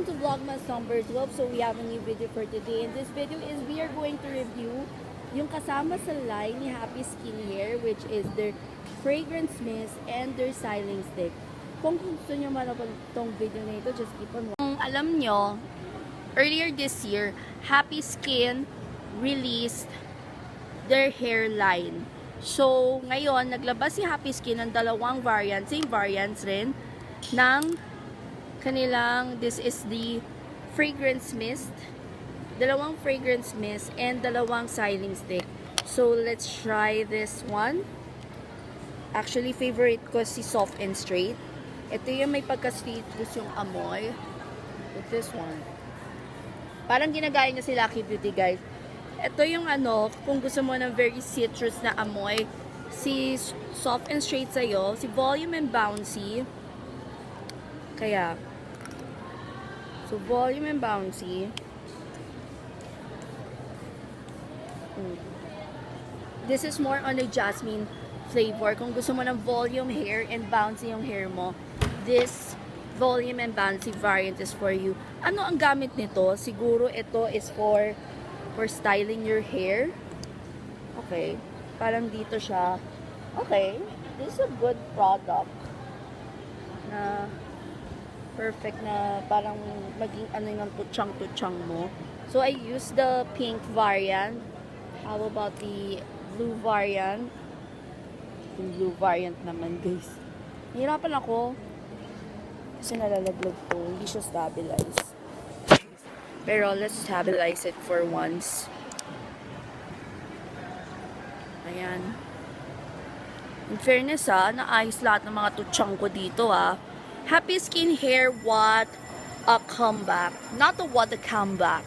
to Vlogmas number 12. So we have a new video for today. And this video is we are going to review yung kasama sa line ni Happy Skin Hair, which is their fragrance mist and their styling stick. Kung gusto nyo manood tong video na ito, just keep on watching. Kung alam nyo, earlier this year, Happy Skin released their hair line. So, ngayon, naglabas si Happy Skin ng dalawang variants, same variants rin, ng kanilang, this is the fragrance mist, dalawang fragrance mist, and dalawang styling stick. So, let's try this one. Actually, favorite ko si Soft and Straight. Ito yung may pagka-sweetness yung amoy. With this one. Parang ginagaya niya si Lucky Beauty, guys. Ito yung ano, kung gusto mo ng very citrus na amoy, si Soft and Straight sa'yo, si Volume and Bouncy. Kaya, so Volume and Bouncy. This is more on a jasmine flavor. Kung gusto mo ng volume hair and bouncy yung hair mo, this Volume and Bouncy variant is for you. Ano ang gamit nito? Siguro ito is for styling your hair. Okay. Parang dito siya. Okay. This is a good product. Na perfect na parang maging ano yung tutsang-tutsang mo. So, I use the pink variant. How about the blue variant? Yung blue variant naman, guys. Nahirapan ako. Kasi nalalaglag to. Hindi siya stabilize. Pero let's stabilize it for once. Ayan. In fairness naayos lahat ng mga tutsang ko dito Happy Skin Hair, what a comeback. Not a what a comeback.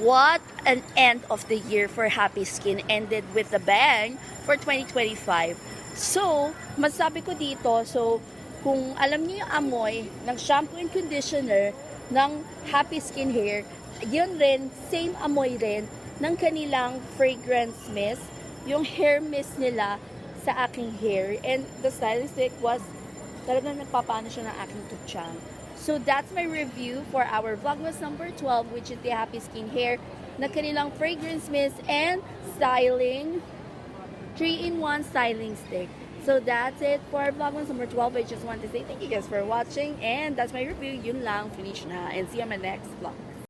What an end of the year for Happy Skin. Ended with a bang for 2025. So, masabi ko dito, so, kung alam niyo yung amoy ng shampoo and conditioner ng Happy Skin Hair, yun rin, same amoy rin ng kanilang fragrance mist, yung hair mist nila sa aking hair. And the styling stick was talagang nagpapaano siya ng aking tutsang. So that's my review for our Vlogmas number 12, which is the Happy Skin Hair na kanilang fragrance mist and styling 3-in-1 styling stick. So that's it for Vlogmas number 12. I just want to say thank you guys for watching, and that's my review. Yun lang, finish na, and see you on my next vlog.